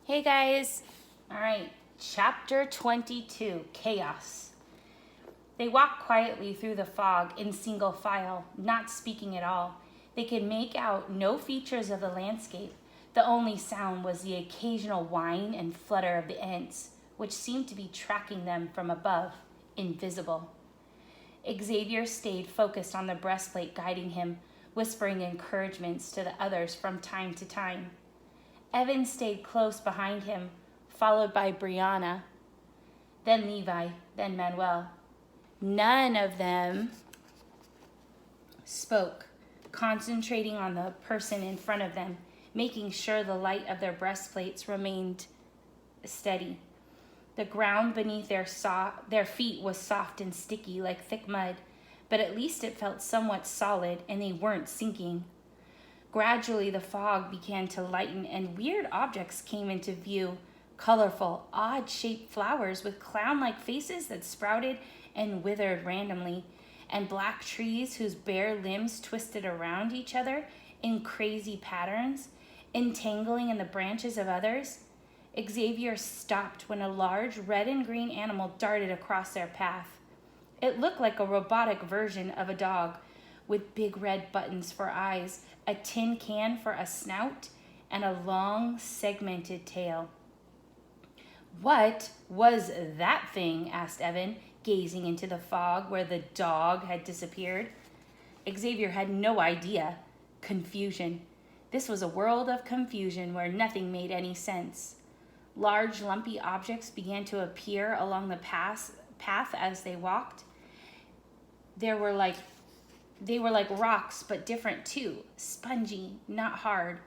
Hey guys. All right, chapter 22, Chaos. They walked quietly through the fog in single file, not speaking at all. They could make out no features of the landscape. The only sound was the occasional whine and flutter of the ants, which seemed to be tracking them from above, invisible. Xavier stayed focused on the breastplate guiding him, whispering encouragements to the others from time to time. Evan stayed close behind him, followed by Brianna, then Levi, then Manuel. None of them spoke, concentrating on the person in front of them, making sure the light of their breastplates remained steady. The ground beneath their feet was soft and sticky like thick mud, but at least it felt somewhat solid and they weren't sinking. Gradually, the fog began to lighten and weird objects came into view. Colorful, odd-shaped flowers with clown-like faces that sprouted and withered randomly, and black trees whose bare limbs twisted around each other in crazy patterns, entangling in the branches of others. Xavier stopped when a large red and green animal darted across their path. It looked like a robotic version of a dog, with big red buttons for eyes, a tin can for a snout, and a long, segmented tail. "What was that thing?" asked Evan, gazing into the fog where the dog had disappeared. Xavier had no idea. Confusion. This was a world of confusion where nothing made any sense. Large, lumpy objects began to appear along the path as they walked. They were like rocks, but different too. Spongy, not hard.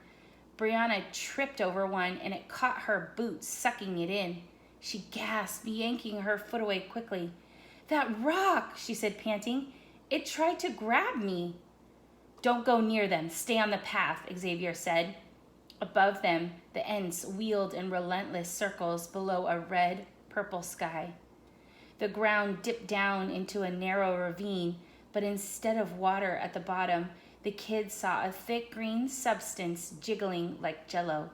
Brianna tripped over one and it caught her boot, sucking it in. She gasped, yanking her foot away quickly. "That rock," she said, panting. "It tried to grab me." "Don't go near them. Stay on the path," Xavier said. Above them, the ants wheeled in relentless circles below a red-purple sky. The ground dipped down into a narrow ravine, but instead of water at the bottom, the kids saw a thick green substance jiggling like jello.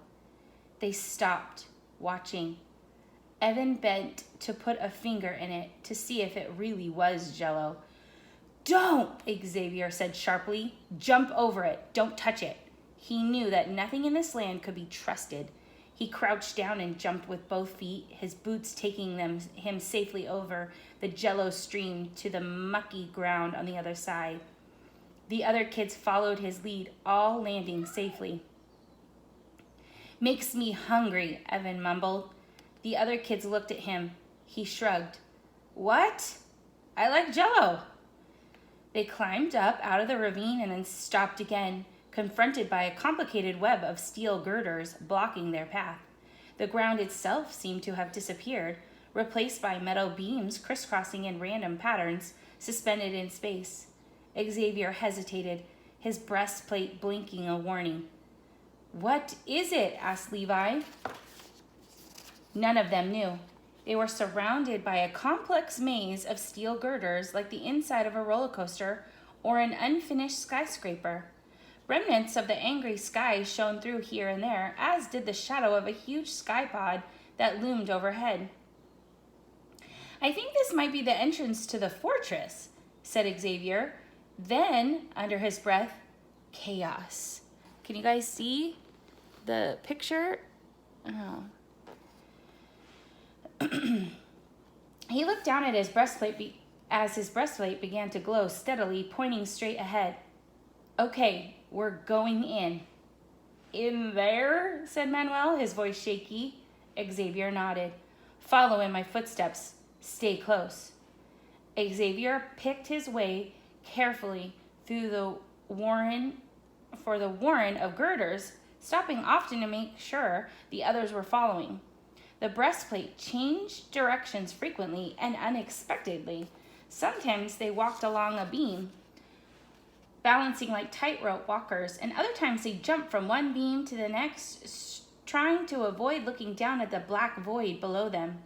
They stopped, watching. Evan bent to put a finger in it to see if it really was jello. "Don't!" Xavier said sharply. "Jump over it. Don't touch it." He knew that nothing in this land could be trusted. He crouched down and jumped with both feet, his boots taking him safely over the jello stream to the mucky ground on the other side. The other kids followed his lead, all landing safely. "Makes me hungry," Evan mumbled. The other kids looked at him. He shrugged. "What? I like jello." They climbed up out of the ravine and then stopped again, confronted by a complicated web of steel girders blocking their path. The ground itself seemed to have disappeared, replaced by metal beams crisscrossing in random patterns, suspended in space. Xavier hesitated, his breastplate blinking a warning. "What is it?" asked Levi. None of them knew. They were surrounded by a complex maze of steel girders like the inside of a roller coaster or an unfinished skyscraper. Remnants of the angry sky shone through here and there, as did the shadow of a huge skypod that loomed overhead. "I think this might be the entrance to the fortress," said Xavier. Then, under his breath, chaos. Can you guys see the picture? Oh. He looked down at his breastplate as his breastplate began to glow steadily, pointing straight ahead. "Okay, we're going in." "In there?" said Manuel, his voice shaky. Xavier nodded. "Follow in my footsteps. Stay close." Xavier picked his way carefully through the warren of girders, stopping often to make sure the others were following. The breastplate changed directions frequently and unexpectedly. Sometimes they walked along a beam, balancing like tightrope walkers, and other times they jumped from one beam to the next, trying to avoid looking down at the black void below them.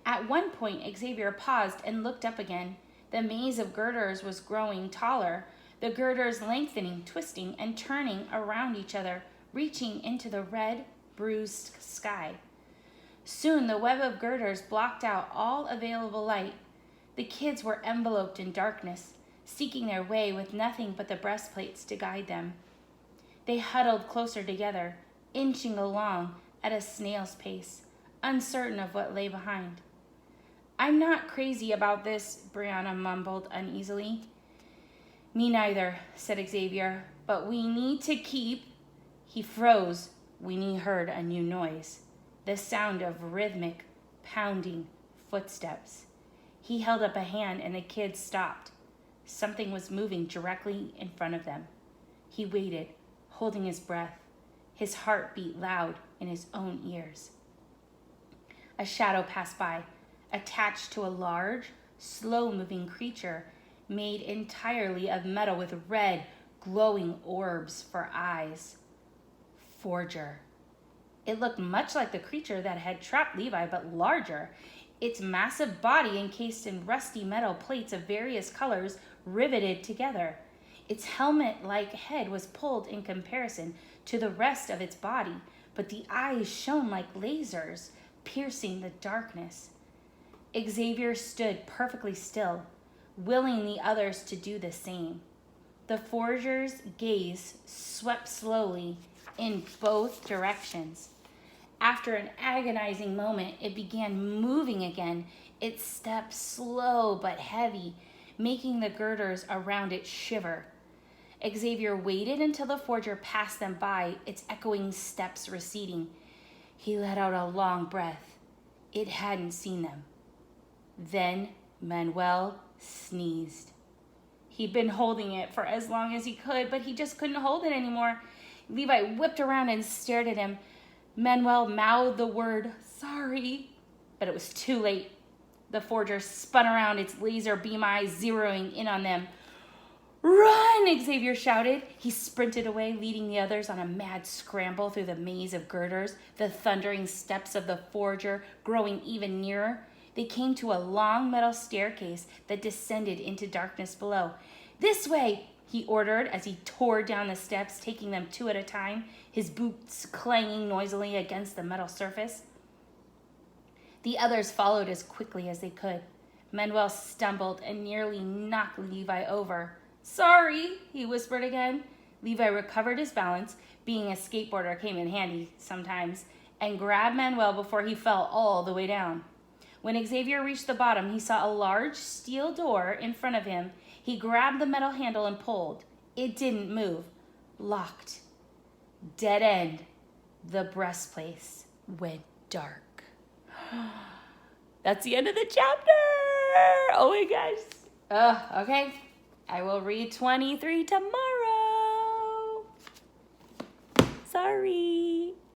At one point, Xavier paused and looked up again. The maze of girders was growing taller, the girders lengthening, twisting, and turning around each other, reaching into the red, bruised sky. Soon the web of girders blocked out all available light. The kids were enveloped in darkness, seeking their way with nothing but the breastplates to guide them. They huddled closer together, inching along at a snail's pace, uncertain of what lay behind. "I'm not crazy about this," Brianna mumbled uneasily. "Me neither," said Xavier, "but we need to keep—" He froze when he heard a new noise, the sound of rhythmic, pounding footsteps. He held up a hand and the kids stopped. Something was moving directly in front of them. He waited, holding his breath. His heart beat loud in his own ears. A shadow passed by, attached to a large, slow-moving creature made entirely of metal with red, glowing orbs for eyes. Forger. It looked much like the creature that had trapped Levi, but larger. Its massive body encased in rusty metal plates of various colors riveted together. Its helmet-like head was pulled in comparison to the rest of its body, but the eyes shone like lasers, piercing the darkness. Xavier stood perfectly still, willing the others to do the same. The Forger's gaze swept slowly in both directions. After an agonizing moment, it began moving again, its steps slow but heavy, making the girders around it shiver. Xavier waited until the Forger passed them by, its echoing steps receding. He let out a long breath. It hadn't seen them. Then Manuel sneezed. He'd been holding it for as long as he could, but he just couldn't hold it anymore. Levi whipped around and stared at him. Manuel mouthed the word, "Sorry," but it was too late. The Forger spun around, its laser beam eyes zeroing in on them. "Run!" Xavier shouted. He sprinted away, leading the others on a mad scramble through the maze of girders, the thundering steps of the Forger growing even nearer. They came to a long metal staircase that descended into darkness below. "This way!" he ordered as he tore down the steps, taking them two at a time, his boots clanging noisily against the metal surface. The others followed as quickly as they could. Manuel stumbled and nearly knocked Levi over. "Sorry," he whispered again. Levi recovered his balance, being a skateboarder came in handy sometimes, and grabbed Manuel before he fell all the way down. When Xavier reached the bottom, he saw a large steel door in front of him. He grabbed the metal handle and pulled. It didn't move. Locked. Dead end. The breastplate went dark. That's the end of the chapter. Oh my gosh. Okay. I will read 23 tomorrow. Sorry.